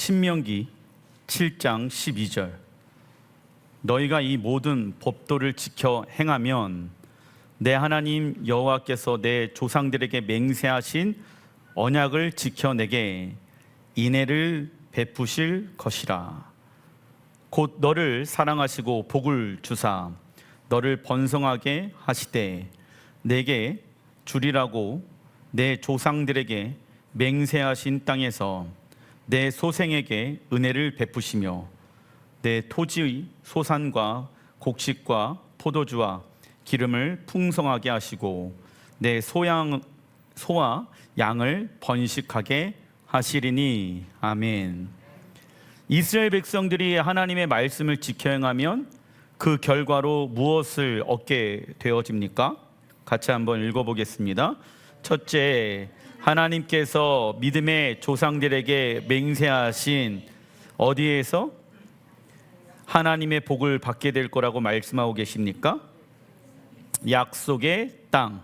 신명기 7장 12절 너희가 이 모든 법도를 지켜 행하면 내 하나님 여호와께서 내 조상들에게 맹세하신 언약을 지켜 내게 인애를 베푸실 것이라. 곧 너를 사랑하시고 복을 주사 너를 번성하게 하시되 내게 주리라고 내 조상들에게 맹세하신 땅에서 내 소생에게 은혜를 베푸시며 내 토지의 소산과 곡식과 포도주와 기름을 풍성하게 하시고 내 소와 양을 번식하게 하시리니. 아멘. 이스라엘 백성들이 하나님의 말씀을 지켜 행하면 그 결과로 무엇을 얻게 되어집니까? 같이 한번 읽어보겠습니다. 첫째, 하나님께서 믿음의 조상들에게 맹세하신 어디에서 하나님의 복을 받게 될 거라고 말씀하고 계십니까? 약속의 땅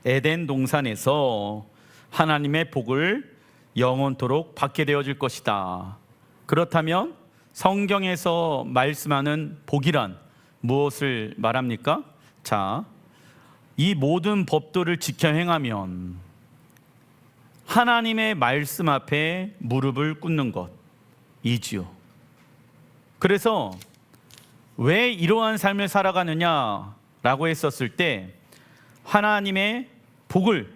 에덴 동산에서 하나님의 복을 영원토록 받게 되어질 것이다. 그렇다면 성경에서 말씀하는 복이란 무엇을 말합니까? 자, 이 모든 법도를 지켜 행하면 하나님의 말씀 앞에 무릎을 꿇는 것이지요. 그래서 왜 이러한 삶을 살아가느냐라고 했었을 때 하나님의 복을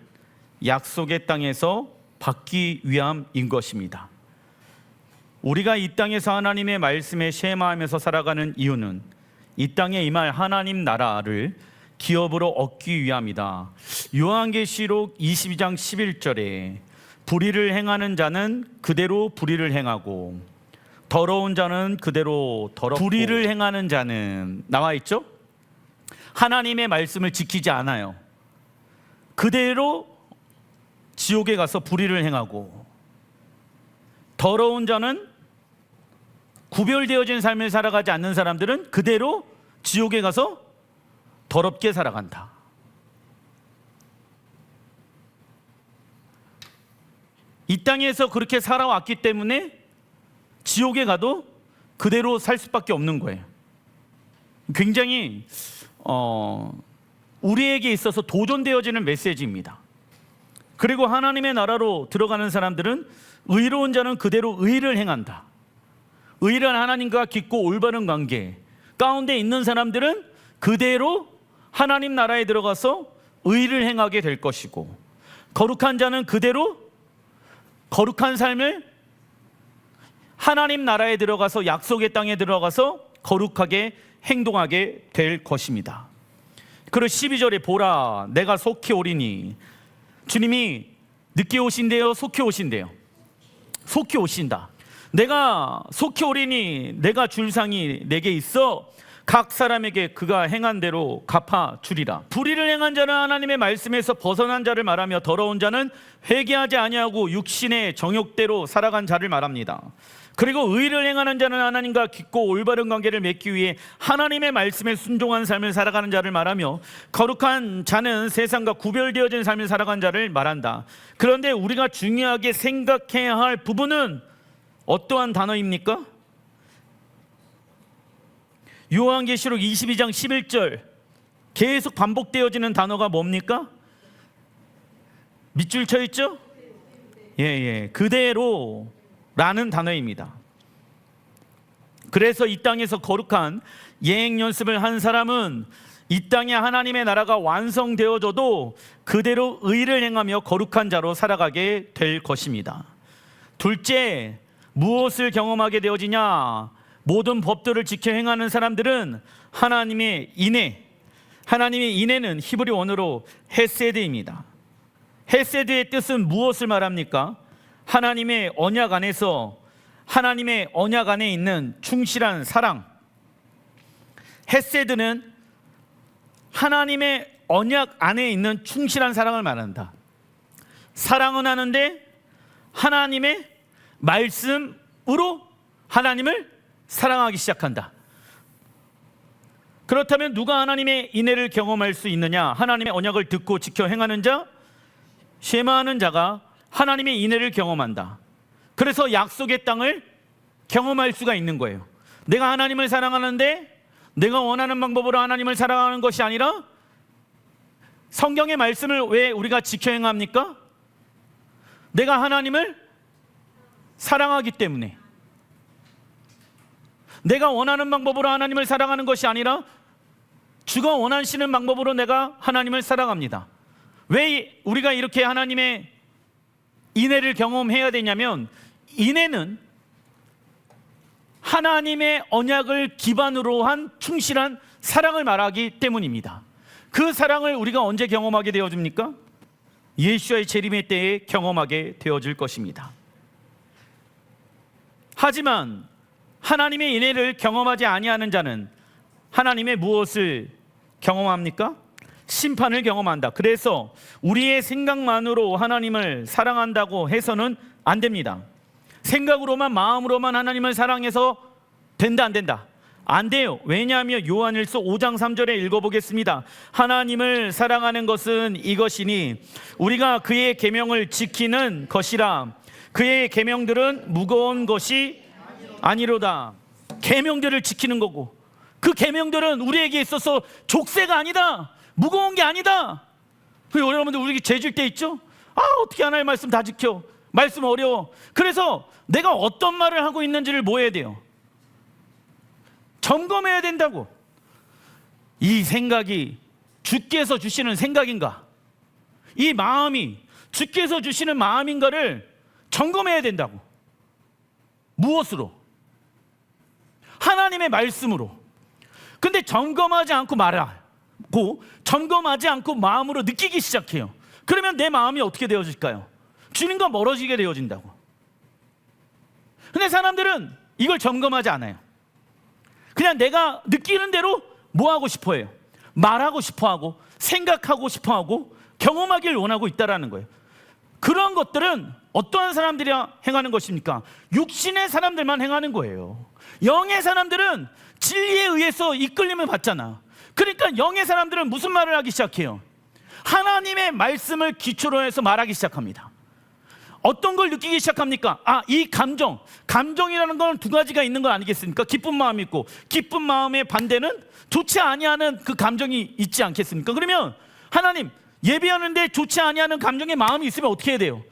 약속의 땅에서 받기 위함인 것입니다. 우리가 이 땅에서 하나님의 말씀에 쉐마하면서 살아가는 이유는 이 땅에 임할 하나님 나라를 기업으로 얻기 위함이다. 요한계시록 22장 11절에 불의를 행하는 자는 그대로 불의를 행하고 더러운 자는 그대로 더럽고, 불의를 행하는 자는 나와 있죠? 하나님의 말씀을 지키지 않아요. 그대로 지옥에 가서 불의를 행하고, 더러운 자는 구별되어진 삶을 살아가지 않는 사람들은 그대로 지옥에 가서 더럽게 살아간다. 이 땅에서 그렇게 살아왔기 때문에 지옥에 가도 그대로 살 수밖에 없는 거예요. 굉장히 우리에게 있어서 도전되어지는 메시지입니다. 그리고 하나님의 나라로 들어가는 사람들은 의로운 자는 그대로 의를 행한다. 의를 하나님과 깊고 올바른 관계 가운데 있는 사람들은 그대로 하나님 나라에 들어가서 의를 행하게 될 것이고, 거룩한 자는 그대로 거룩한 삶을 하나님 나라에 들어가서 약속의 땅에 들어가서 거룩하게 행동하게 될 것입니다. 그리고 12절에 보라 내가 속히 오리니, 주님이 늦게 오신대요, 속히 오신대요? 속히 오신다. 내가 속히 오리니 내가 줄 상이 내게 있어 각 사람에게 그가 행한 대로 갚아 주리라. 불의를 행한 자는 하나님의 말씀에서 벗어난 자를 말하며 더러운 자는 회개하지 아니하고 육신의 정욕대로 살아간 자를 말합니다. 그리고 의를 행하는 자는 하나님과 깊고 올바른 관계를 맺기 위해 하나님의 말씀에 순종한 삶을 살아가는 자를 말하며, 거룩한 자는 세상과 구별되어진 삶을 살아가는 자를 말한다. 그런데 우리가 중요하게 생각해야 할 부분은 어떠한 단어입니까? 요한계시록 22장 11절 계속 반복되어지는 단어가 뭡니까? 밑줄 쳐 있죠? 그대로 라는 단어입니다. 그래서 이 땅에서 거룩한 예행 연습을 한 사람은 이 땅에 하나님의 나라가 완성되어져도 그대로 의를 행하며 거룩한 자로 살아가게 될 것입니다. 둘째, 무엇을 경험하게 되어지냐? 모든 법도를 지켜 행하는 사람들은 하나님의 인애, 하나님의 인애는 히브리 원어로 헤세드입니다. 헤세드의 뜻은 무엇을 말합니까? 하나님의 언약 안에서, 하나님의 언약 안에 있는 충실한 사랑. 헤세드는 하나님의 언약 안에 있는 충실한 사랑을 말한다. 사랑은 하는데 하나님의 말씀으로 하나님을 사랑하기 시작한다. 그렇다면 누가 하나님의 인애를 경험할 수 있느냐? 하나님의 언약을 듣고 지켜 행하는 자, 쉐마하는 자가 하나님의 인애를 경험한다. 그래서 약속의 땅을 경험할 수가 있는 거예요. 내가 하나님을 사랑하는데 내가 원하는 방법으로 하나님을 사랑하는 것이 아니라 성경의 말씀을 왜 우리가 지켜 행합니까? 내가 하나님을 사랑하기 때문에. 내가 원하는 방법으로 하나님을 사랑하는 것이 아니라 주가 원하시는 방법으로 내가 하나님을 사랑합니다. 왜 우리가 이렇게 하나님의 인애를 경험해야 되냐면, 인애는 하나님의 언약을 기반으로 한 충실한 사랑을 말하기 때문입니다. 그 사랑을 우리가 언제 경험하게 되어집니까? 예수와의 재림의 때에 경험하게 되어질 것입니다. 하지만 하나님의 인애를 경험하지 아니하는 자는 하나님의 무엇을 경험합니까? 심판을 경험한다. 그래서 우리의 생각만으로 하나님을 사랑한다고 해서는 안 됩니다. 생각으로만, 마음으로만 하나님을 사랑해서 된다, 안 된다? 안 돼요. 왜냐하면 요한일서 5장 3절에 읽어보겠습니다. 하나님을 사랑하는 것은 이것이니 우리가 그의 계명을 지키는 것이라. 그의 계명들은 무거운 것이 아니로다. 계명들을 지키는 거고, 그 계명들은 우리에게 있어서 족쇄가 아니다, 무거운 게 아니다. 여러분들 우리 죄질 때 있죠? 어떻게 하나님의 말씀 다 지켜, 말씀 어려워. 그래서 내가 어떤 말을 하고 있는지를 뭐 해야 돼요? 점검해야 된다고. 이 생각이 주께서 주시는 생각인가, 이 마음이 주께서 주시는 마음인가를 점검해야 된다고. 무엇으로? 하나님의 말씀으로. 근데 점검하지 않고 말하고, 점검하지 않고 마음으로 느끼기 시작해요. 그러면 내 마음이 어떻게 되어질까요? 주님과 멀어지게 되어진다고. 근데 사람들은 이걸 점검하지 않아요. 그냥 내가 느끼는 대로 뭐 하고 싶어 해요? 말하고 싶어 하고, 생각하고 싶어 하고, 경험하길 원하고 있다라는 거예요. 그런 것들은 어떠한 사람들이 행하는 것입니까? 육신의 사람들만 행하는 거예요. 영의 사람들은 진리에 의해서 이끌림을 받잖아. 그러니까 영의 사람들은 무슨 말을 하기 시작해요? 하나님의 말씀을 기초로 해서 말하기 시작합니다. 어떤 걸 느끼기 시작합니까? 이 감정이라는 건 두 가지가 있는 거 아니겠습니까? 기쁜 마음이 있고, 기쁜 마음의 반대는 좋지 아니하는 그 감정이 있지 않겠습니까? 그러면 하나님, 예배하는데 좋지 아니하는 감정의 마음이 있으면 어떻게 해야 돼요?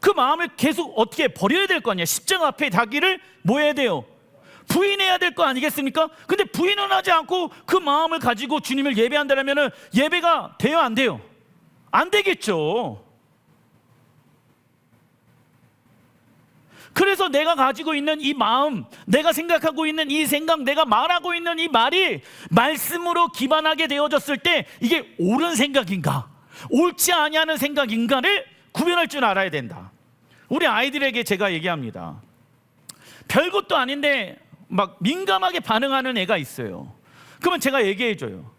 그 마음을 계속 어떻게 버려야 될 거 아니야. 십자가 앞에 자기를 뭐 해야 돼요? 부인해야 될 거 아니겠습니까? 근데 부인은 하지 않고 그 마음을 가지고 주님을 예배한다면 예배가 돼요, 안 돼요? 안 되겠죠. 그래서 내가 가지고 있는 이 마음, 내가 생각하고 있는 이 생각, 내가 말하고 있는 이 말이 말씀으로 기반하게 되어졌을 때 이게 옳은 생각인가, 옳지 아니하는 생각인가를 구별할 줄 알아야 된다. 우리 아이들에게 제가 얘기합니다. 별것도 아닌데 막 민감하게 반응하는 애가 있어요. 그러면 제가 얘기해줘요.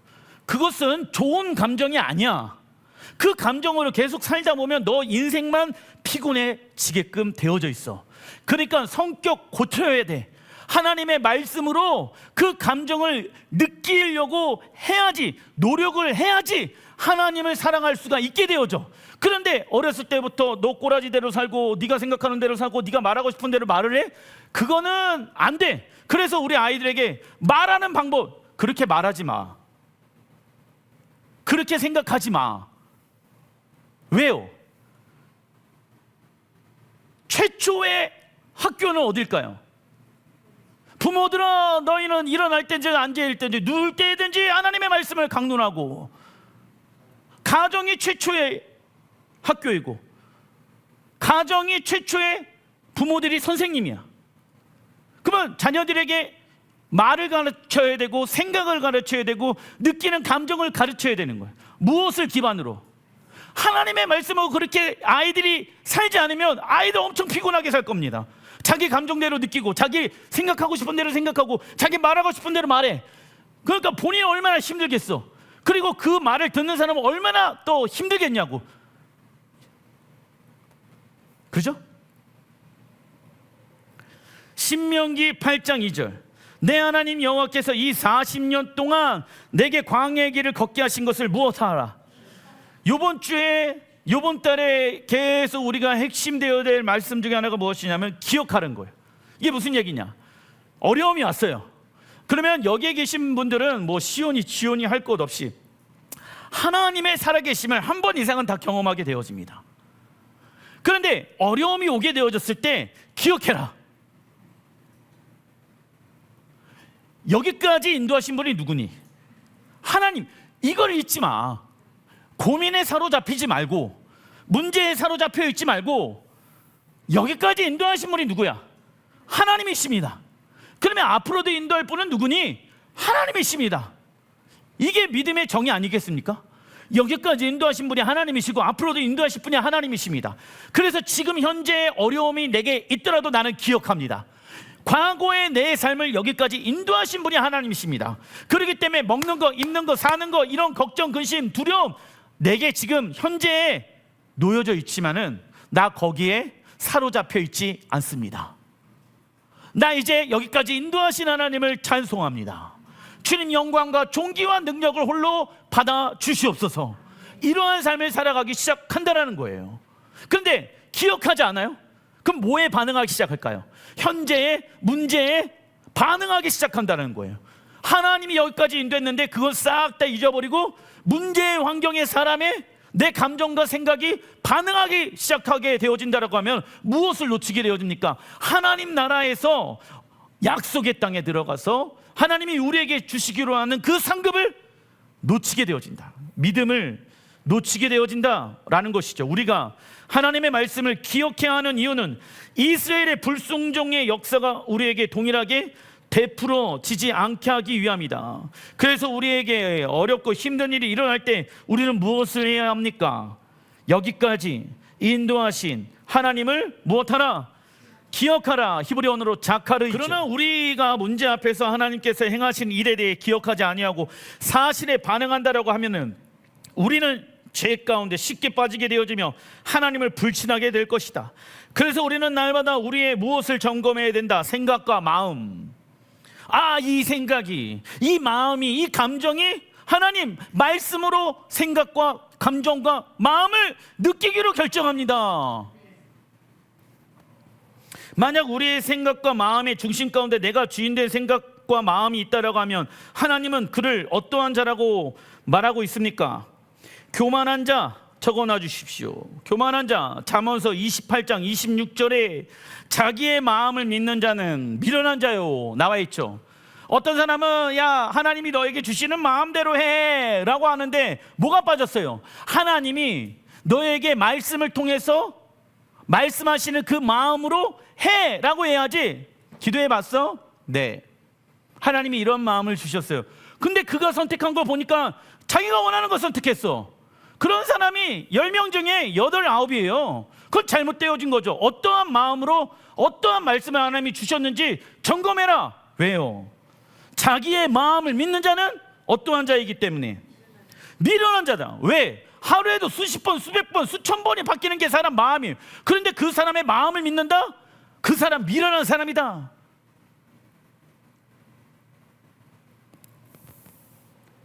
그것은 좋은 감정이 아니야. 그 감정으로 계속 살다 보면 너 인생만 피곤해지게끔 되어져 있어. 그러니까 성격 고쳐야 돼. 하나님의 말씀으로 그 감정을 느끼려고 해야지, 노력을 해야지 하나님을 사랑할 수가 있게 되어져. 그런데 어렸을 때부터 너 꼬라지대로 살고, 네가 생각하는 대로 살고, 네가 말하고 싶은 대로 말을 해? 그거는 안 돼. 그래서 우리 아이들에게 말하는 방법, 그렇게 말하지 마, 그렇게 생각하지 마. 왜요? 최초의 학교는 어딜까요? 부모들아, 너희는 일어날 때든지 앉아있을 때든지 누울 때든지 하나님의 말씀을 강론하고, 가정이 최초의 학교이고, 가정이 최초의 부모들이 선생님이야. 그러면 자녀들에게 말을 가르쳐야 되고, 생각을 가르쳐야 되고, 느끼는 감정을 가르쳐야 되는 거예요. 무엇을 기반으로? 하나님의 말씀하고. 그렇게 아이들이 살지 않으면 아이들 엄청 피곤하게 살 겁니다. 자기 감정대로 느끼고, 자기 생각하고 싶은 대로 생각하고, 자기 말하고 싶은 대로 말해. 그러니까 본인이 얼마나 힘들겠어. 그리고 그 말을 듣는 사람은 얼마나 또 힘들겠냐고. 그죠? 신명기 8장 2절. 내 하나님 여호와께서 이 40년 동안 내게 광야의 길을 걷게 하신 것을 무엇하라? 이번 주에 이번 달에 계속 우리가 핵심되어야 될 말씀 중에 하나가 무엇이냐면 기억하는 거예요. 이게 무슨 얘기냐? 어려움이 왔어요. 그러면 여기에 계신 분들은 뭐 시온이 지온이 할 것 없이 하나님의 살아계심을 한 번 이상은 다 경험하게 되어집니다. 그런데 어려움이 오게 되어졌을 때 기억해라. 여기까지 인도하신 분이 누구니? 하나님. 이걸 잊지 마. 고민에 사로잡히지 말고, 문제에 사로잡혀 있지 말고, 여기까지 인도하신 분이 누구야? 하나님이십니다. 그러면 앞으로도 인도할 분은 누구니? 하나님이십니다. 이게 믿음의 정의 아니겠습니까? 여기까지 인도하신 분이 하나님이시고 앞으로도 인도하실 분이 하나님이십니다. 그래서 지금 현재 어려움이 내게 있더라도 나는 기억합니다. 과거의 내 삶을 여기까지 인도하신 분이 하나님이십니다. 그렇기 때문에 먹는 거, 입는 거, 사는 거, 이런 걱정, 근심, 두려움 내게 지금 현재에 놓여져 있지만은 나 거기에 사로잡혀 있지 않습니다. 나 이제 여기까지 인도하신 하나님을 찬송합니다. 주님 영광과 존귀와 능력을 홀로 받아 주시옵소서. 이러한 삶을 살아가기 시작한다는 거예요. 그런데 기억하지 않아요? 그럼 뭐에 반응하기 시작할까요? 현재의 문제에 반응하기 시작한다는 거예요. 하나님이 여기까지 인도했는데 그걸 싹 다 잊어버리고 문제의 환경에 사람의 내 감정과 생각이 반응하기 시작하게 되어진다라고 하면 무엇을 놓치게 되어집니까? 하나님 나라에서 약속의 땅에 들어가서 하나님이 우리에게 주시기로 하는 그 상급을 놓치게 되어진다. 믿음을 놓치게 되어진다라는 것이죠. 우리가 하나님의 말씀을 기억해야 하는 이유는 이스라엘의 불순종의 역사가 우리에게 동일하게 베풀어지지 않게 하기 위함이다. 그래서 우리에게 어렵고 힘든 일이 일어날 때 우리는 무엇을 해야 합니까? 여기까지 인도하신 하나님을 무엇하라? 기억하라. 히브리어로 자카르이죠. 그러나 우리가 문제 앞에서 하나님께서 행하신 일에 대해 기억하지 아니하고 사실에 반응한다라고 하면은 우리는 죄 가운데 쉽게 빠지게 되어지며 하나님을 불신하게 될 것이다. 그래서 우리는 날마다 우리의 무엇을 점검해야 된다. 생각과 마음. 이 생각이, 이 마음이, 이 감정이 하나님 말씀으로 생각과 감정과 마음을 느끼기로 결정합니다. 만약 우리의 생각과 마음의 중심 가운데 내가 주인된 생각과 마음이 있다라고 하면 하나님은 그를 어떠한 자라고 말하고 있습니까? 교만한 자 적어놔 주십시오. 교만한 자, 잠언서 28장 26절에 자기의 마음을 믿는 자는 미련한 자요 나와 있죠. 어떤 사람은 야 하나님이 너에게 주시는 마음대로 해 라고 하는데 뭐가 빠졌어요? 하나님이 너에게 말씀을 통해서 말씀하시는 그 마음으로 해 라고 해야지. 기도해 봤어? 네. 하나님이 이런 마음을 주셨어요. 근데 그가 선택한 거 보니까 자기가 원하는 거 선택했어. 그런 사람이 10명 중에 8, 9이에요. 그건 잘못되어진 거죠. 어떠한 마음으로 어떠한 말씀을 하나님이 주셨는지 점검해라. 왜요? 자기의 마음을 믿는 자는 어떠한 자이기 때문에 미련한 자다. 왜? 하루에도 수십 번, 수백 번, 수천 번이 바뀌는 게 사람 마음이에요. 그런데 그 사람의 마음을 믿는다? 그 사람 미련한 사람이다.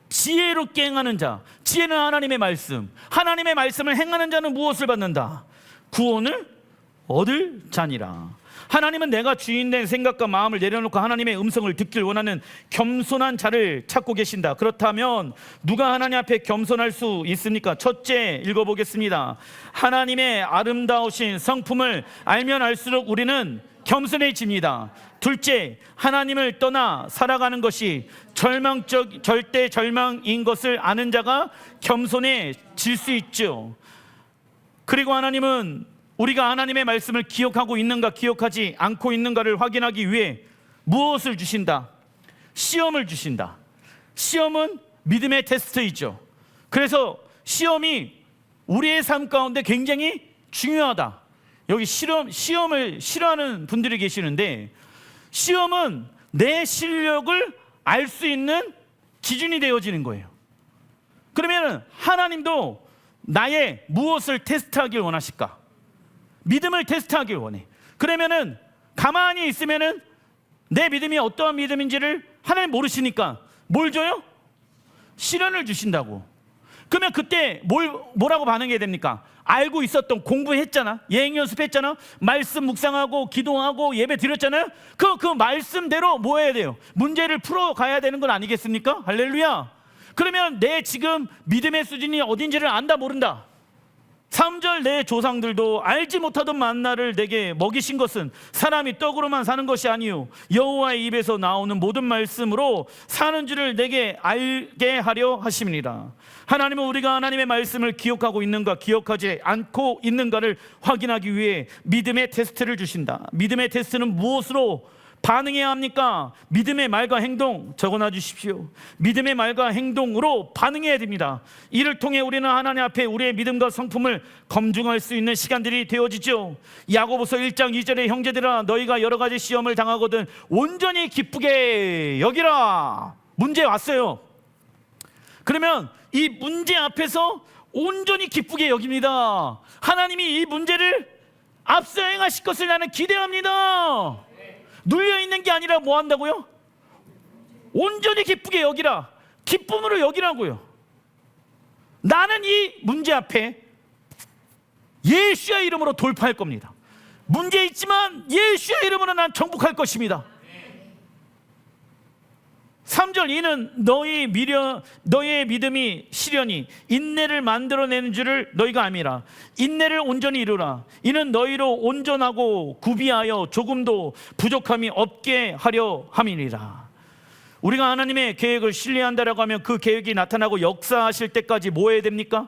지혜롭게 행하는 자, 지혜는 하나님의 말씀, 하나님의 말씀을 행하는 자는 무엇을 받는다? 구원을 얻을 자니라. 하나님은 내가 주인된 생각과 마음을 내려놓고 하나님의 음성을 듣길 원하는 겸손한 자를 찾고 계신다. 그렇다면 누가 하나님 앞에 겸손할 수 있습니까? 첫째 읽어보겠습니다. 하나님의 아름다우신 성품을 알면 알수록 우리는 겸손해집니다. 둘째, 하나님을 떠나 살아가는 것이 절대 절망인 것을 아는 자가 겸손해질 수 있죠. 그리고 하나님은 우리가 하나님의 말씀을 기억하고 있는가 기억하지 않고 있는가를 확인하기 위해 무엇을 주신다? 시험을 주신다. 시험은 믿음의 테스트이죠. 그래서 시험이 우리의 삶 가운데 굉장히 중요하다. 여기 시험을 싫어하는 분들이 계시는데 시험은 내 실력을 알 수 있는 기준이 되어지는 거예요. 그러면 하나님도 나의 무엇을 테스트하길 원하실까? 믿음을 테스트하길 원해. 그러면은 가만히 있으면은 내 믿음이 어떠한 믿음인지를 하나님 모르시니까 뭘 줘요? 시련을 주신다고. 그러면 그때 뭐라고 반응해야 됩니까? 알고 있었던, 공부했잖아, 예행 연습했잖아, 말씀 묵상하고 기도하고 예배 드렸잖아요. 그 말씀대로 뭐 해야 돼요? 문제를 풀어가야 되는 건 아니겠습니까? 할렐루야. 그러면 내 지금 믿음의 수준이 어딘지를 안다 모른다. 3절 내 조상들도 알지 못하던 만나를 내게 먹이신 것은 사람이 떡으로만 사는 것이 아니요 여호와의 입에서 나오는 모든 말씀으로 사는 줄을 내게 알게 하려 하심이니라. 하나님은 우리가 하나님의 말씀을 기억하고 있는가 기억하지 않고 있는가를 확인하기 위해 믿음의 테스트를 주신다. 믿음의 테스트는 무엇으로 반응해야 합니까? 믿음의 말과 행동 적어놔 주십시오. 믿음의 말과 행동으로 반응해야 됩니다. 이를 통해 우리는 하나님 앞에 우리의 믿음과 성품을 검증할 수 있는 시간들이 되어지죠. 야고보서 1장 2절에 형제들아 너희가 여러 가지 시험을 당하거든 온전히 기쁘게 여기라. 문제 왔어요. 그러면 이 문제 앞에서 온전히 기쁘게 여깁니다. 하나님이 이 문제를 앞서 행하실 것을 나는 기대합니다. 눌려있는 게 아니라 뭐 한다고요? 온전히 기쁘게 여기라. 기쁨으로 여기라고요. 나는 이 문제 앞에 예수의 이름으로 돌파할 겁니다. 문제 있지만 예수의 이름으로 난 정복할 것입니다. 3절 이는 너희의 믿음이 시련이 인내를 만들어내는 줄을 너희가 암이라. 인내를 온전히 이루라. 이는 너희로 온전하고 구비하여 조금도 부족함이 없게 하려 함이니라. 우리가 하나님의 계획을 신뢰한다라고 하면 그 계획이 나타나고 역사하실 때까지 뭐 해야 됩니까?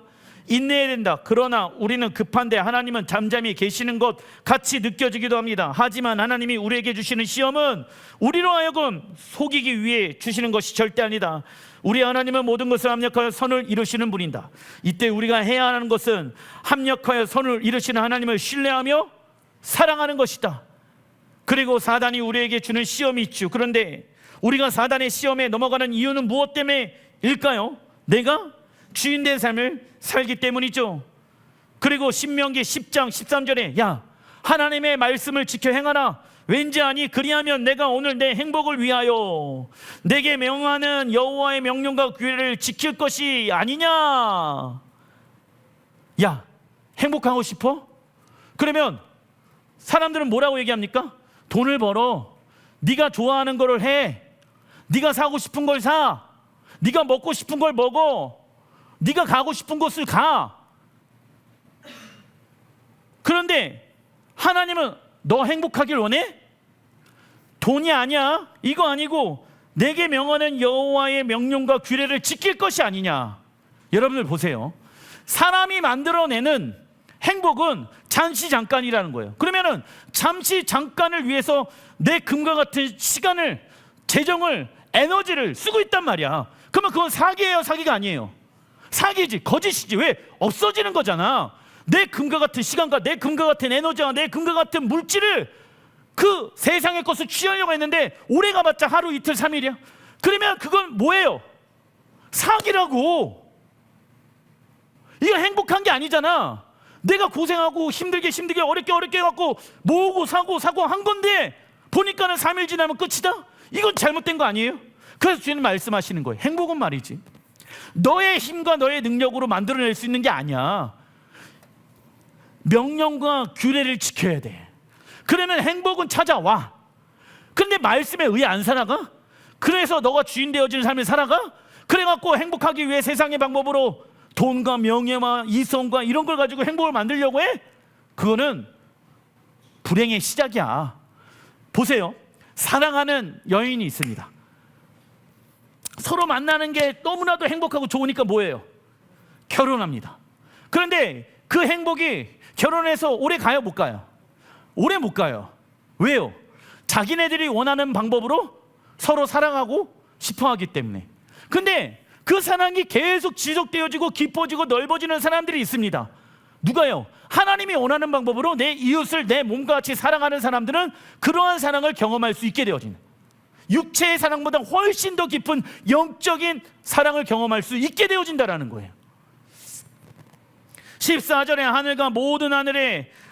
인내해야 된다. 그러나 우리는 급한데 하나님은 잠잠히 계시는 것 같이 느껴지기도 합니다. 하지만 하나님이 우리에게 주시는 시험은 우리로 하여금 속이기 위해 주시는 것이 절대 아니다. 우리 하나님은 모든 것을 합력하여 선을 이루시는 분이다. 이때 우리가 해야 하는 것은 합력하여 선을 이루시는 하나님을 신뢰하며 사랑하는 것이다. 그리고 사단이 우리에게 주는 시험이 있죠. 그런데 우리가 사단의 시험에 넘어가는 이유는 무엇 때문일까요? 내가 주인된 삶을 살기 때문이죠. 그리고 신명기 10장 13절에 야 하나님의 말씀을 지켜 행하라. 왠지 아니 그리하면 내가 오늘 내 행복을 위하여 내게 명하는 여호와의 명령과 규례를 지킬 것이 아니냐. 야 행복하고 싶어? 그러면 사람들은 뭐라고 얘기합니까? 돈을 벌어. 네가 좋아하는 거를 해. 네가 사고 싶은 걸 사. 네가 먹고 싶은 걸 먹어. 네가 가고 싶은 곳을 가. 그런데 하나님은 너 행복하길 원해? 돈이 아니야. 이거 아니고 내게 명하는 여호와의 명령과 규례를 지킬 것이 아니냐. 여러분들 보세요. 사람이 만들어내는 행복은 잠시 잠깐이라는 거예요. 그러면은 잠시 잠깐을 위해서 내 금과 같은 시간을, 재정을, 에너지를 쓰고 있단 말이야. 그러면 그건 사기예요, 사기가 아니에요? 사기지, 거짓이지. 왜? 없어지는 거잖아. 내 금과 같은 시간과 내 금과 같은 에너지와 내 금과 같은 물질을 그 세상의 것을 취하려고 했는데 오래 가봤자 하루 이틀 3일이야. 그러면 그건 뭐예요? 사기라고. 이거 행복한 게 아니잖아. 내가 고생하고 힘들게 어렵게 해갖고 모으고 사고 한 건데 보니까는 3일 지나면 끝이다? 이건 잘못된 거 아니에요? 그래서 주님 말씀하시는 거예요. 행복은 말이지 너의 힘과 너의 능력으로 만들어낼 수 있는 게 아니야. 명령과 규례를 지켜야 돼. 그러면 행복은 찾아와. 근데 말씀에 의해 안 살아가? 그래서 너가 주인 되어지는 삶을 살아가? 그래갖고 행복하기 위해 세상의 방법으로 돈과 명예와 이성과 이런 걸 가지고 행복을 만들려고 해? 그거는 불행의 시작이야. 보세요. 사랑하는 여인이 있습니다. 서로 만나는 게 너무나도 행복하고 좋으니까 뭐예요? 결혼합니다. 그런데 그 행복이 결혼해서 오래 가요, 못 가요? 오래 못 가요. 왜요? 자기네들이 원하는 방법으로 서로 사랑하고 싶어 하기 때문에. 근데 그 사랑이 계속 지속되어지고 깊어지고 넓어지는 사람들이 있습니다. 누가요? 하나님이 원하는 방법으로 내 이웃을 내 몸과 같이 사랑하는 사람들은 그러한 사랑을 경험할 수 있게 되어지는, 육체의 사랑보다 훨씬 더 깊은 영적인 사랑을 경험할 수 있게 되어진다라는 거예요. 14절에 하늘과 모든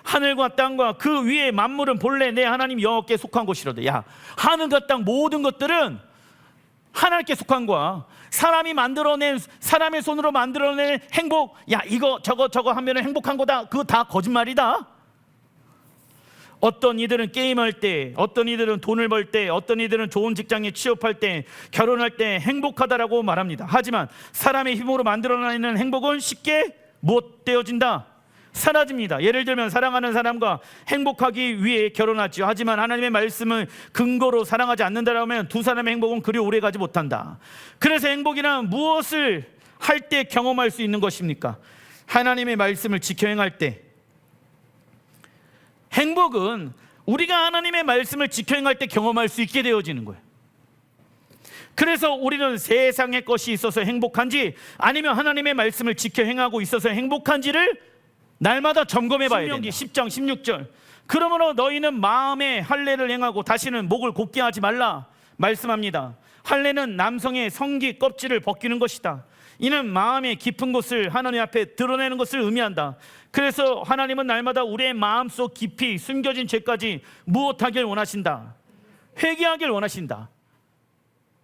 하늘과 땅과 그 위에 만물은 본래 내 하나님 여호와께 속한 것이로다. 야, 하늘과 땅 모든 것들은 하나님께 속한 거야. 사람이 만들어낸, 사람의 손으로 만들어낸 행복, 야 이거 저거 하면 행복한 거다, 그거 다 거짓말이다. 어떤 이들은 게임할 때, 어떤 이들은 돈을 벌 때, 어떤 이들은 좋은 직장에 취업할 때, 결혼할 때 행복하다라고 말합니다. 하지만 사람의 힘으로 만들어내는 행복은 쉽게 못 되어진다, 사라집니다. 예를 들면 사랑하는 사람과 행복하기 위해 결혼하지요. 하지만 하나님의 말씀을 근거로 사랑하지 않는다면 두 사람의 행복은 그리 오래가지 못한다. 그래서 행복이란 무엇을 할 때 경험할 수 있는 것입니까? 하나님의 말씀을 지켜 행할 때. 행복은 우리가 하나님의 말씀을 지켜 행할 때 경험할 수 있게 되어지는 거예요. 그래서 우리는 세상의 것이 있어서 행복한지, 아니면 하나님의 말씀을 지켜 행하고 있어서 행복한지를 날마다 점검해 봐야 된다. 신명기 10장 16절. 그러므로 너희는 마음에 할례를 행하고 다시는 목을 곱게 하지 말라 말씀합니다. 할례는 남성의 성기 껍질을 벗기는 것이다. 이는 마음의 깊은 곳을 하나님 앞에 드러내는 것을 의미한다. 그래서 하나님은 날마다 우리의 마음속 깊이 숨겨진 죄까지 무엇하길 원하신다? 회개하길 원하신다.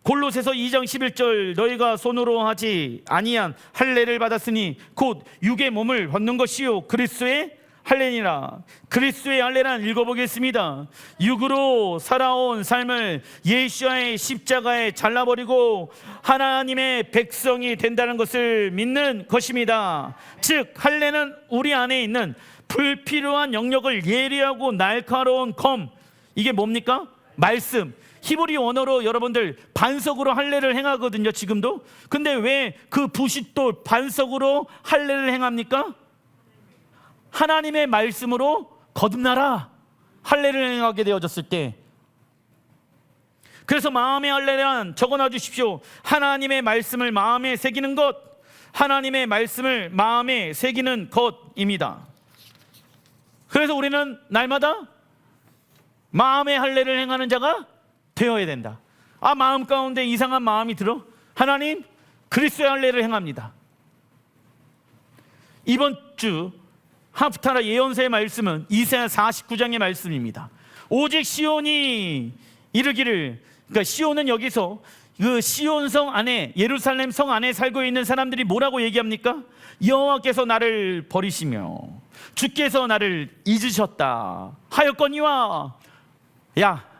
골로새서 2장 11절, 너희가 손으로 하지 아니한 할례를 받았으니 곧 육의 몸을 벗는 것이요 그리스도의 할례니라. 그리스도의 할례란 읽어보겠습니다. 육으로 살아온 삶을 예수와의 십자가에 잘라버리고 하나님의 백성이 된다는 것을 믿는 것입니다. 즉 할례는 우리 안에 있는 불필요한 영역을 예리하고 날카로운 검, 이게 뭡니까? 말씀. 히브리 원어로 여러분들 반석으로 할례를 행하거든요, 지금도. 근데 왜 그 부싯돌 반석으로 할례를 행합니까? 하나님의 말씀으로 거듭나라, 할례를 행하게 되어졌을 때. 그래서 마음의 할례란, 적어놔 주십시오. 하나님의 말씀을 마음에 새기는 것, 하나님의 말씀을 마음에 새기는 것입니다. 그래서 우리는 날마다 마음의 할례를 행하는 자가 되어야 된다. 아, 마음 가운데 이상한 마음이 들어? 하나님, 그리스도의 할례를 행합니다. 이번 주 하프타라 예언서의 말씀은 이사야 49장의 말씀입니다. 오직 시온이 이르기를, 그러니까 시온은 여기서 그 시온성 안에, 예루살렘 성 안에 살고 있는 사람들이 뭐라고 얘기합니까? 여호와께서 나를 버리시며 주께서 나를 잊으셨다 하였거니와. 야,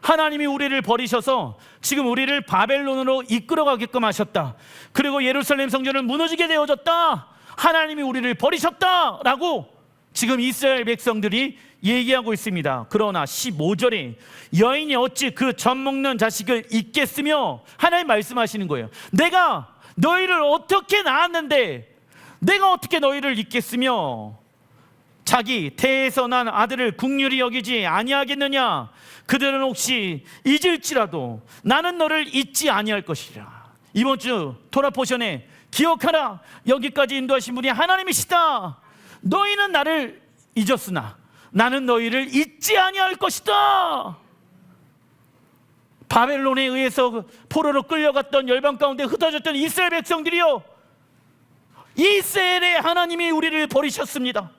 하나님이 우리를 버리셔서 지금 우리를 바벨론으로 이끌어가게끔 하셨다. 그리고 예루살렘 성전은 무너지게 되어졌다. 하나님이 우리를 버리셨다라고 지금 이스라엘 백성들이 얘기하고 있습니다. 그러나 15절에 여인이 어찌 그 젖 먹는 자식을 잊겠으며, 하나님 말씀하시는 거예요. 내가 너희를 어떻게 낳았는데 내가 어떻게 너희를 잊겠으며 자기 태에서 난 아들을 긍휼히 여기지 아니하겠느냐? 그들은 혹시 잊을지라도 나는 너를 잊지 아니할 것이라. 이번 주 토라 포션에 기억하라, 여기까지 인도하신 분이 하나님이시다. 너희는 나를 잊었으나 나는 너희를 잊지 아니할 것이다. 바벨론에 의해서 포로로 끌려갔던 열방 가운데 흩어졌던 이스라엘 백성들이요, 이스라엘의 하나님이 우리를 버리셨습니다.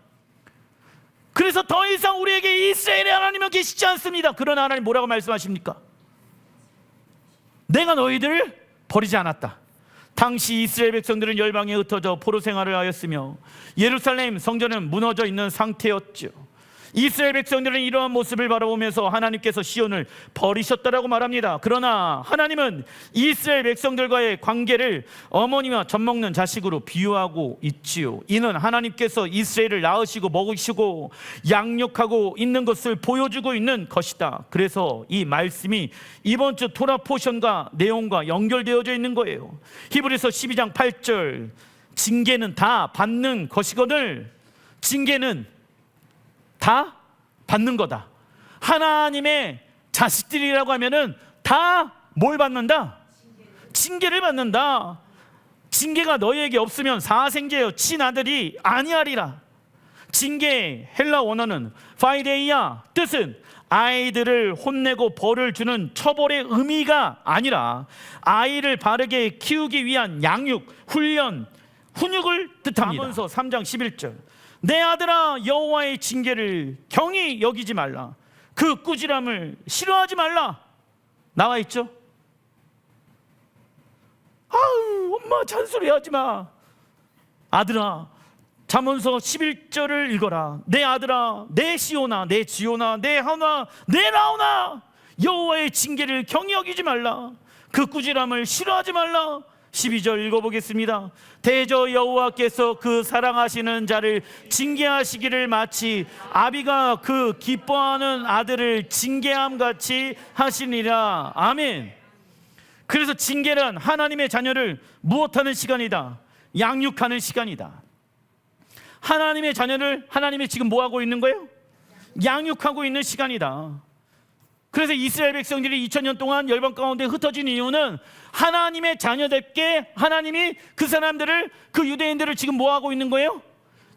그래서 더 이상 우리에게 이스라엘의 하나님은 계시지 않습니다. 그러나 하나님 뭐라고 말씀하십니까? 내가 너희들을 버리지 않았다. 당시 이스라엘 백성들은 열방에 흩어져 포로 생활을 하였으며 예루살렘 성전은 무너져 있는 상태였죠. 이스라엘 백성들은 이러한 모습을 바라보면서 하나님께서 시온을 버리셨다라고 말합니다. 그러나 하나님은 이스라엘 백성들과의 관계를 어머니와 젖 먹는 자식으로 비유하고 있지요. 이는 하나님께서 이스라엘을 낳으시고 먹이시고 양육하고 있는 것을 보여주고 있는 것이다. 그래서 이 말씀이 이번 주 토라 포션과 내용과 연결되어져 있는 거예요. 히브리서 12장 8절, 징계는 다 받는 것이거늘. 징계는 다 받는 거다. 하나님의 자식들이라고 하면은 다 뭘 받는다? 징계를 받는다. 징계가 너희에게 없으면 사생제여 친아들이 아니하리라. 징계 헬라 원어는 파이데이아, 뜻은 아이들을 혼내고 벌을 주는 처벌의 의미가 아니라 아이를 바르게 키우기 위한 양육, 훈련, 훈육을 뜻합니다. 잠언서 3장 11절, 내 아들아 여호와의 징계를 경히 여기지 말라. 그 꾸지람을 싫어하지 말라. 나와 있죠? 아우, 엄마 잔소리하지 마. 아들아, 잠언서 11절을 읽어라. 내 아들아, 내 시오나, 내 지오나, 내 하나, 내 나오나, 여호와의 징계를 경히 여기지 말라. 그 꾸지람을 싫어하지 말라. 12절 읽어보겠습니다. 대저 여호와께서 그 사랑하시는 자를 징계하시기를 마치 아비가 그 기뻐하는 아들을 징계함같이 하시니라. 아멘. 그래서 징계란 하나님의 자녀를 무엇하는 시간이다? 양육하는 시간이다. 하나님의 자녀를 하나님이 지금 뭐하고 있는 거예요? 양육하고 있는 시간이다. 그래서 이스라엘 백성들이 2000년 동안 열방 가운데 흩어진 이유는 하나님의 자녀답게 하나님이 그 사람들을, 그 유대인들을 지금 뭐하고 있는 거예요?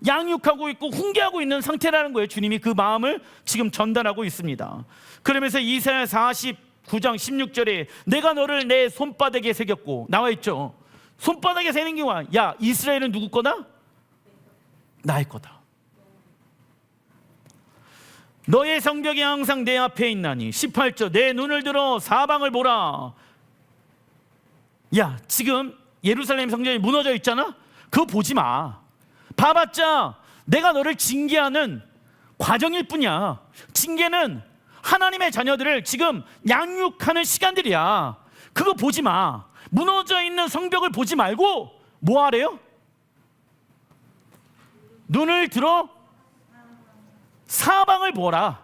양육하고 있고 훈계하고 있는 상태라는 거예요. 주님이 그 마음을 지금 전달하고 있습니다. 그러면서 이사야 49장 16절에 내가 너를 내 손바닥에 새겼고, 나와 있죠. 손바닥에 새는 게 뭐야? 야, 이스라엘은 누구 거다? 나의 거다. 너의 성벽이 항상 내 앞에 있나니. 18절 내 눈을 들어 사방을 보라. 야, 지금 예루살렘 성전이 무너져 있잖아. 그거 보지 마. 봐봤자 내가 너를 징계하는 과정일 뿐이야. 징계는 하나님의 자녀들을 지금 양육하는 시간들이야. 그거 보지 마. 무너져 있는 성벽을 보지 말고 뭐 하래요? 눈을 들어 사방을 보라.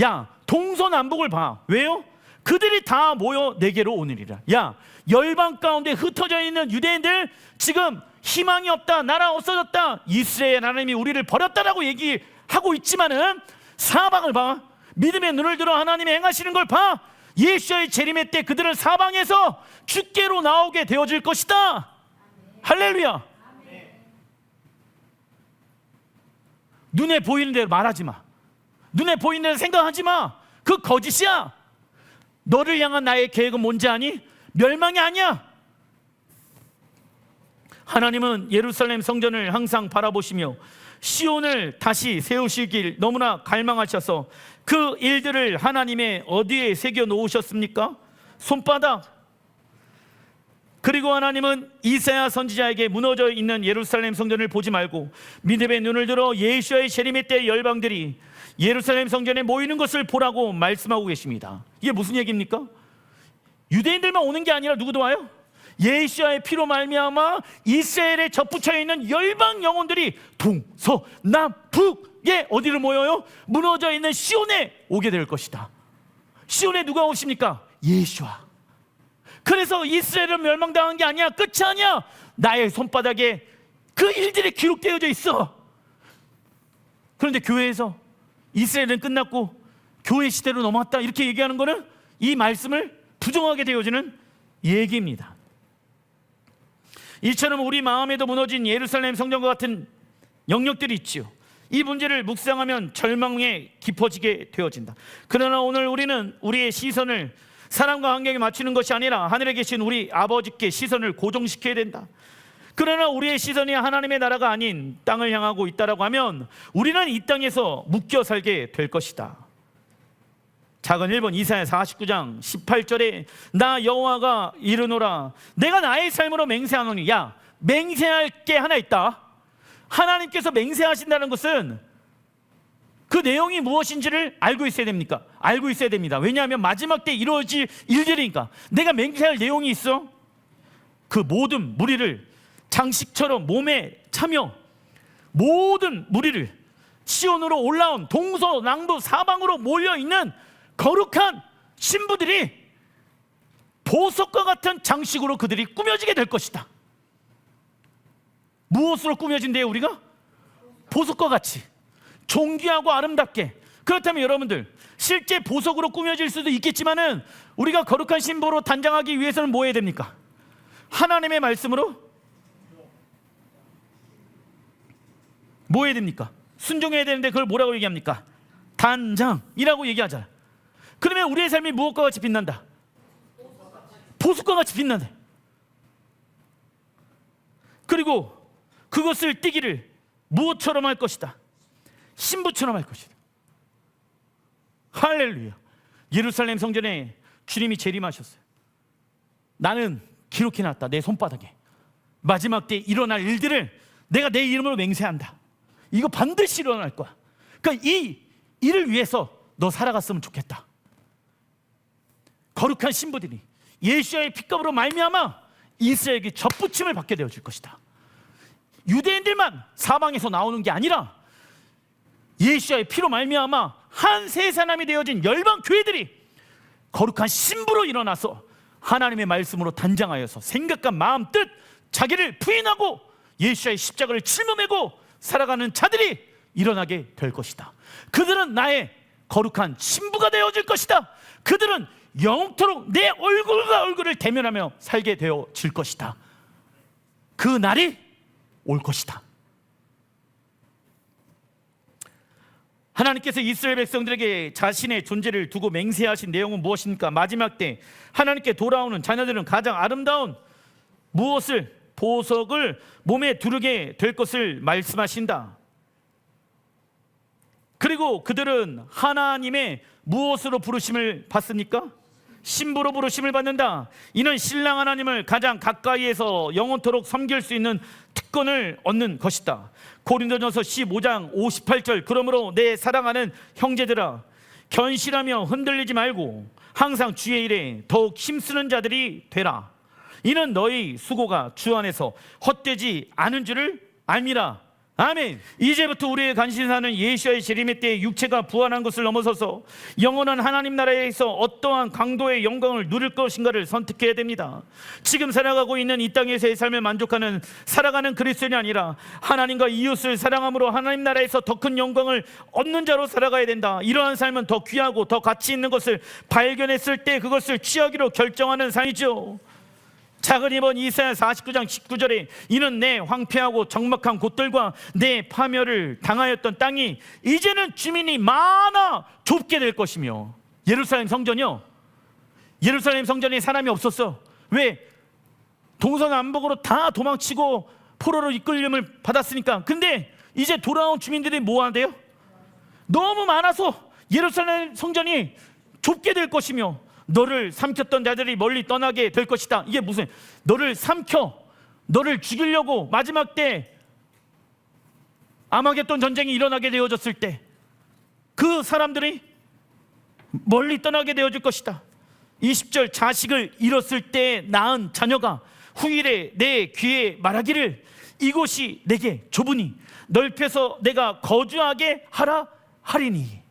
야, 동서남북을 봐. 왜요? 그들이 다 모여 내게로 오느니라. 야, 열방 가운데 흩어져 있는 유대인들 지금 희망이 없다, 나라 없어졌다, 이스라엘 하나님이 우리를 버렸다라고 얘기하고 있지만은 사방을 봐. 믿음의 눈을 들어 하나님이 행하시는 걸 봐. 예수의 재림의 때 그들은 사방에서 주께로 나오게 되어질 것이다. 할렐루야. 눈에 보이는 대로 말하지 마. 눈에 보이는 대로 생각하지 마. 그 거짓이야. 너를 향한 나의 계획은 뭔지 아니? 멸망이 아니야. 하나님은 예루살렘 성전을 항상 바라보시며 시온을 다시 세우시길 너무나 갈망하셔서 그 일들을 하나님의 어디에 새겨 놓으셨습니까? 손바닥. 그리고 하나님은 이사야 선지자에게 무너져 있는 예루살렘 성전을 보지 말고 믿음의 눈을 들어 예수의 재림의 때 열방들이 예루살렘 성전에 모이는 것을 보라고 말씀하고 계십니다. 이게 무슨 얘기입니까? 유대인들만 오는 게 아니라 누구도 와요? 예수의 피로 말미암아 이스라엘에 접붙여 있는 열방 영혼들이 동서남북에 어디를 모여요? 무너져 있는 시온에 오게 될 것이다. 시온에 누가 오십니까? 예수와. 그래서 이스라엘은 멸망당한 게 아니야. 끝이 아니야. 나의 손바닥에 그 일들이 기록되어져 있어. 그런데 교회에서 이스라엘은 끝났고 교회 시대로 넘어왔다 이렇게 얘기하는 거는 이 말씀을 부정하게 되어지는 얘기입니다. 이처럼 우리 마음에도 무너진 예루살렘 성전과 같은 영역들이 있지요. 이 문제를 묵상하면 절망에 깊어지게 되어진다. 그러나 오늘 우리는 우리의 시선을 사람과 환경에 맞추는 것이 아니라 하늘에 계신 우리 아버지께 시선을 고정시켜야 된다. 그러나 우리의 시선이 하나님의 나라가 아닌 땅을 향하고 있다라고 하면 우리는 이 땅에서 묶여 살게 될 것이다. 작은 1번 이사야 49장 18절에 나 여호와가 이르노라 내가 나의 삶으로 맹세하노니. 야, 맹세할 게 하나 있다. 하나님께서 맹세하신다는 것은 그 내용이 무엇인지를 알고 있어야 됩니까? 알고 있어야 됩니다. 왜냐하면 마지막 때 이루어질 일들이니까. 내가 맹세할 내용이 있어. 그 모든 무리를 장식처럼 몸에 차며 모든 무리를 시온으로 올라온 동서남북 사방으로 몰려있는 거룩한 신부들이 보석과 같은 장식으로 그들이 꾸며지게 될 것이다. 무엇으로 꾸며진대요 우리가? 보석과 같이 존귀하고 아름답게. 그렇다면 여러분들 실제 보석으로 꾸며질 수도 있겠지만은 우리가 거룩한 신부로 단장하기 위해서는 뭐 해야 됩니까? 하나님의 말씀으로 뭐 해야 됩니까? 순종해야 되는데 그걸 뭐라고 얘기합니까? 단장이라고 얘기하잖아. 그러면 우리의 삶이 무엇과 같이 빛난다? 보석과 같이 빛난다. 그리고 그것을 띠기를 무엇처럼 할 것이다? 신부처럼 할 것이다. 할렐루야. 예루살렘 성전에 주님이 재림하셨어요. 나는 기록해놨다. 내 손바닥에. 마지막 때 일어날 일들을 내가 내 이름으로 맹세한다. 이거 반드시 일어날 거야. 그러니까 이 일을 위해서 너 살아갔으면 좋겠다. 거룩한 신부들이 예수의 피값으로 말미암아 이스라엘에게 접붙임을 받게 되어질 것이다. 유대인들만 사방에서 나오는 게 아니라 예수의 피로 말미암아 한 세 사람이 되어진 열방 교회들이 거룩한 신부로 일어나서 하나님의 말씀으로 단장하여서 생각과 마음 뜻 자기를 부인하고 예수의 십자가를 짊어매고 살아가는 자들이 일어나게 될 것이다. 그들은 나의 거룩한 신부가 되어질 것이다. 그들은 영토록 내 얼굴과 얼굴을 대면하며 살게 되어질 것이다. 그 날이 올 것이다. 하나님께서 이스라엘 백성들에게 자신의 존재를 두고 맹세하신 내용은 무엇입니까? 마지막 때 하나님께 돌아오는 자녀들은 가장 아름다운 무엇을? 보석을 몸에 두르게 될 것을 말씀하신다. 그리고 그들은 하나님의 무엇으로 부르심을 받습니까? 신부로 부르심을 받는다. 이는 신랑 하나님을 가장 가까이에서 영원토록 섬길 수 있는 특권을 얻는 것이다. 고린도전서 15장 58절 그러므로 내 사랑하는 형제들아 견실하며 흔들리지 말고 항상 주의 일에 더욱 힘쓰는 자들이 되라. 이는 너희 수고가 주 안에서 헛되지 않은 줄을 알미라. 아멘. 이제부터 우리의 간신사는 예수의 재림의 때에 육체가 부활한 것을 넘어서서 영원한 하나님 나라에서 어떠한 강도의 영광을 누릴 것인가를 선택해야 됩니다. 지금 살아가고 있는 이 땅에서의 삶을 만족하는 살아가는 그리스도인이 아니라 하나님과 이웃을 사랑함으로 하나님 나라에서 더 큰 영광을 얻는 자로 살아가야 된다. 이러한 삶은 더 귀하고 더 가치 있는 것을 발견했을 때 그것을 취하기로 결정하는 삶이죠. 작은 이번 이사야 49장 19절에 이는 내 황폐하고 적막한 곳들과 내 파멸을 당하였던 땅이 이제는 주민이 많아 좁게 될 것이며. 예루살렘 성전이요, 예루살렘 성전에 사람이 없었어. 왜? 동서남북으로 다 도망치고 포로로 이끌림을 받았으니까. 근데 이제 돌아온 주민들이 뭐 한대요? 너무 많아서 예루살렘 성전이 좁게 될 것이며 너를 삼켰던 자들이 멀리 떠나게 될 것이다. 이게 무슨, 너를 삼켜 너를 죽이려고 마지막 때 아마겟돈 전쟁이 일어나게 되어졌을 때 그 사람들이 멀리 떠나게 되어질 것이다. 20절 자식을 잃었을 때 낳은 자녀가 후일에 내 귀에 말하기를 이곳이 내게 좁으니 넓혀서 내가 거주하게 하라 하리니.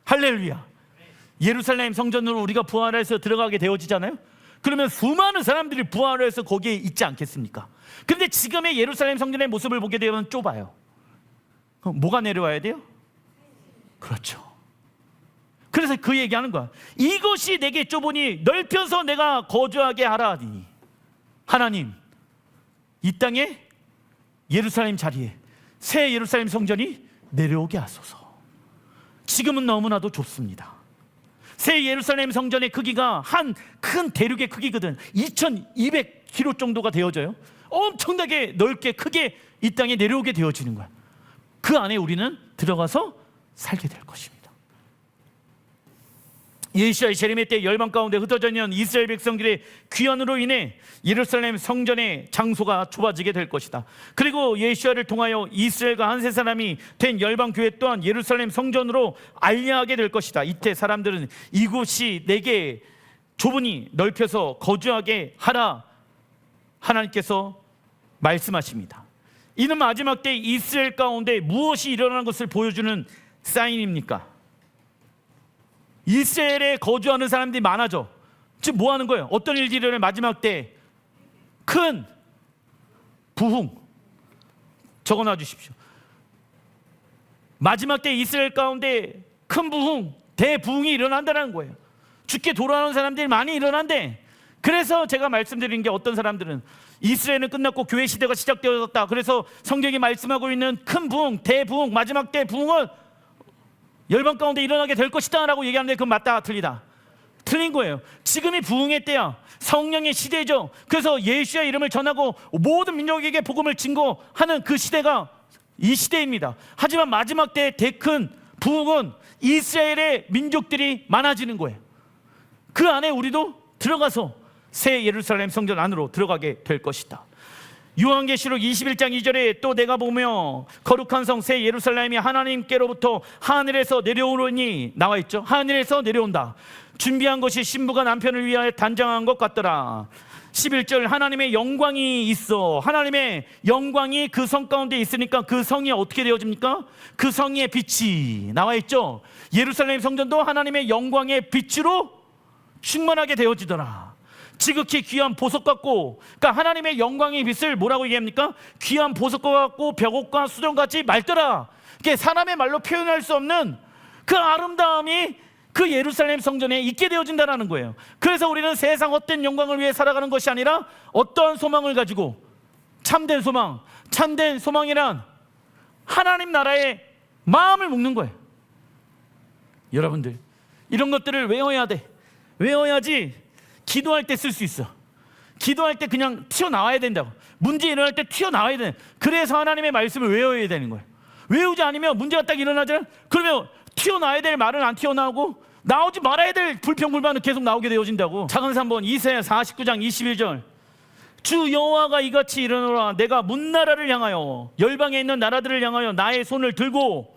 할렐루야. 예루살렘 성전으로 우리가 부활해서 들어가게 되어지잖아요. 그러면 수많은 사람들이 부활해서 거기에 있지 않겠습니까? 그런데 지금의 예루살렘 성전의 모습을 보게 되면 좁아요. 그럼 뭐가 내려와야 돼요? 그렇죠. 그래서 그 얘기하는 거야. 이것이 내게 좁으니 넓혀서 내가 거주하게 하라니. 하나님, 이 땅에 예루살렘 자리에 새 예루살렘 성전이 내려오게 하소서. 지금은 너무나도 좁습니다. 새 예루살렘 성전의 크기가 한 큰 대륙의 크기거든. 2200km 정도가 되어져요. 엄청나게 넓게 크게 이 땅에 내려오게 되어지는 거야. 그 안에 우리는 들어가서 살게 될 것입니다. 예수의 재림의 때 열방 가운데 흩어져 있는 이스라엘 백성들의 귀환으로 인해 예루살렘 성전의 장소가 좁아지게 될 것이다. 그리고 예수를 통하여 이스라엘과 한 세 사람이 된 열방 교회 또한 예루살렘 성전으로 알려하게 될 것이다. 이때 사람들은 이곳이 내게 좁으니 넓혀서 거주하게 하라 하나님께서 말씀하십니다. 이는 마지막 때 이스라엘 가운데 무엇이 일어나는 것을 보여주는 사인입니까? 이스라엘에 거주하는 사람들이 많아져. 지금 뭐 하는 거예요? 어떤 일들이 일어나는 마지막 때? 큰 부흥. 적어놔 주십시오. 마지막 때 이스라엘 가운데 큰 부흥, 대부흥이 일어난다는 거예요. 죽게 돌아오는 사람들이 많이 일어난대. 그래서 제가 말씀드린 게 어떤 사람들은 이스라엘은 끝났고 교회 시대가 시작되었다. 그래서 성경이 말씀하고 있는 큰 부흥, 대부흥, 마지막 때 부흥은 열방 가운데 일어나게 될 것이다 라고 얘기하는데 그건 맞다 틀리다? 틀린 거예요. 지금이 부흥의 때야. 성령의 시대죠. 그래서 예수의 이름을 전하고 모든 민족에게 복음을 증거하는 그 시대가 이 시대입니다. 하지만 마지막 때의 큰 부흥은 이스라엘의 민족들이 많아지는 거예요. 그 안에 우리도 들어가서 새 예루살렘 성전 안으로 들어가게 될 것이다. 요한계시록 21장 2절에 또 내가 보며 거룩한 성 새 예루살렘이 하나님께로부터 하늘에서 내려오니 나와 있죠. 하늘에서 내려온다. 준비한 것이 신부가 남편을 위하여 단장한 것 같더라. 11절 하나님의 영광이 있어. 하나님의 영광이 그 성 가운데 있으니까 그 성이 어떻게 되어집니까? 그 성의 빛이 나와 있죠. 예루살렘 성전도 하나님의 영광의 빛으로 충만하게 되어지더라. 지극히 귀한 보석 같고, 그러니까 하나님의 영광의 빛을 뭐라고 얘기합니까? 귀한 보석과 같고 벽옥과 수정같이 맑더라. 이게 사람의 말로 표현할 수 없는 그 아름다움이 그 예루살렘 성전에 있게 되어진다는 거예요. 그래서 우리는 세상 헛된 영광을 위해 살아가는 것이 아니라 어떠한 소망을 가지고, 참된 소망, 참된 소망이란 하나님 나라의 마음을 먹는 거예요. 여러분들 이런 것들을 외워야 돼. 외워야지 기도할 때 쓸 수 있어. 기도할 때 그냥 튀어나와야 된다고. 문제 일어날 때 튀어나와야 돼. 그래서 하나님의 말씀을 외워야 되는 거예요. 외우지 않으면 문제가 딱 일어나잖아요. 그러면 튀어나와야 될 말은 안 튀어나오고 나오지 말아야 될 불평불만은 계속 나오게 되어진다고. 작은 3번 이사야 49장 21절 주 여호와가 이같이 이르노라. 내가 문나라를 향하여 열방에 있는 나라들을 향하여 나의 손을 들고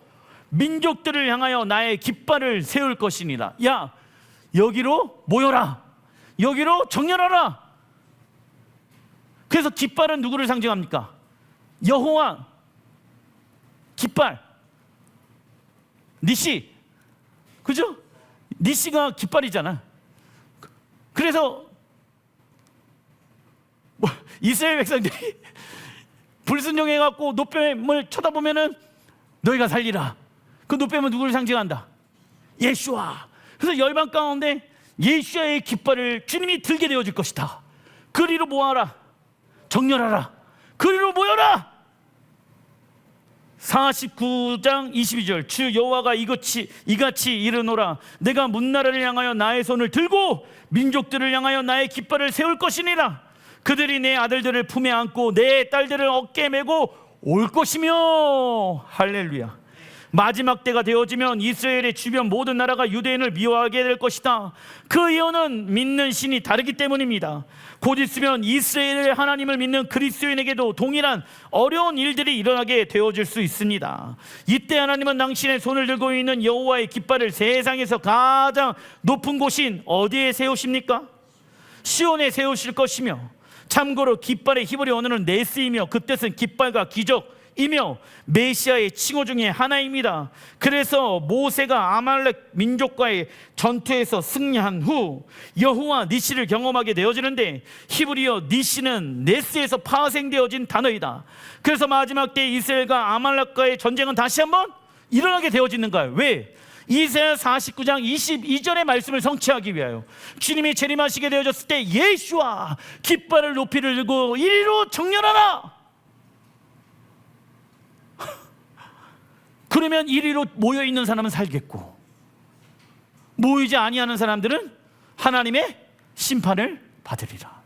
민족들을 향하여 나의 깃발을 세울 것이니라. 야, 여기로 모여라. 여기로 정렬하라. 그래서 깃발은 누구를 상징합니까? 여호와. 깃발 니시, 그죠? 니시가 깃발이잖아. 그래서 이스라엘 백성들이 불순종해갖고 노뱀을 쳐다보면은 너희가 살리라. 그 노뱀은 누구를 상징한다? 예수와. 그래서 열방 가운데 예수의 깃발을 주님이 들게 되어질 것이다. 그리로 모아라. 정렬하라. 그리로 모여라. 49장 22절 주 여호와가 이같이 이르노라. 내가 문나라를 향하여 나의 손을 들고 민족들을 향하여 나의 깃발을 세울 것이니라. 그들이 내 아들들을 품에 안고 내 딸들을 어깨에 메고 올 것이며. 할렐루야. 마지막 때가 되어지면 이스라엘의 주변 모든 나라가 유대인을 미워하게 될 것이다. 그 이유는 믿는 신이 다르기 때문입니다. 곧 있으면 이스라엘의 하나님을 믿는 그리스도인에게도 동일한 어려운 일들이 일어나게 되어질 수 있습니다. 이때 하나님은 당신의 손을 들고 있는 여호와의 깃발을 세상에서 가장 높은 곳인 어디에 세우십니까? 시온에 세우실 것이며, 참고로 깃발의 히브리 언어는 네스이며 그 뜻은 깃발과 기적이며 메시아의 칭호 중에 하나입니다. 그래서 모세가 아말렉 민족과의 전투에서 승리한 후 여호와 니시를 경험하게 되어지는데, 히브리어 니시는 네스에서 파생되어진 단어이다. 그래서 마지막 때 이스라엘과 아말렉과의 전쟁은 다시 한번 일어나게 되어지는 거예요. 왜? 이사야 49장 22절의 말씀을 성취하기 위하여 주님이 재림하시게 되어졌을 때 예수와 깃발을 높이를 들고 이리로 정렬하라. 그러면 이리로 모여있는 사람은 살겠고, 모이지 아니하는 사람들은 하나님의 심판을 받으리라.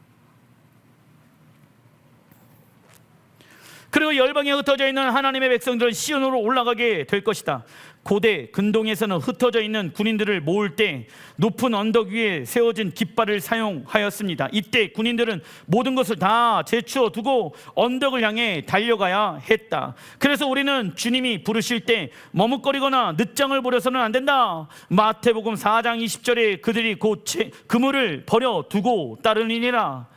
그리고 열방에 흩어져 있는 하나님의 백성들은 시온으로 올라가게 될 것이다. 고대 근동에서는 흩어져 있는 군인들을 모을 때 높은 언덕 위에 세워진 깃발을 사용하였습니다. 이때 군인들은 모든 것을 다 제치어 두고 언덕을 향해 달려가야 했다. 그래서 우리는 주님이 부르실 때 머뭇거리거나 늦장을 부려서는 안 된다. 마태복음 4장 20절에 그들이 곧 그물을 버려두고 따르니라.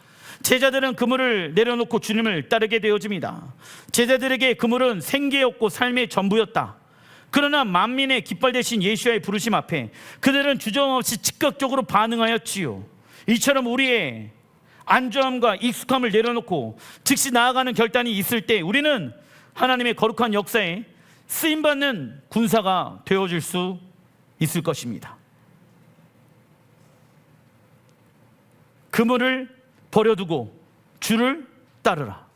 제자들은 그물을 내려놓고 주님을 따르게 되어집니다. 제자들에게 그물은 생계였고 삶의 전부였다. 그러나 만민의 깃발 대신 예수의 부르심 앞에 그들은 주저없이 즉각적으로 반응하였지요. 이처럼 우리의 안주함과 익숙함을 내려놓고 즉시 나아가는 결단이 있을 때 우리는 하나님의 거룩한 역사에 쓰임받는 군사가 되어줄 수 있을 것입니다. 그물을 버려두고 주를 따르라.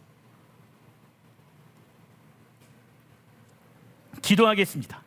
기도하겠습니다.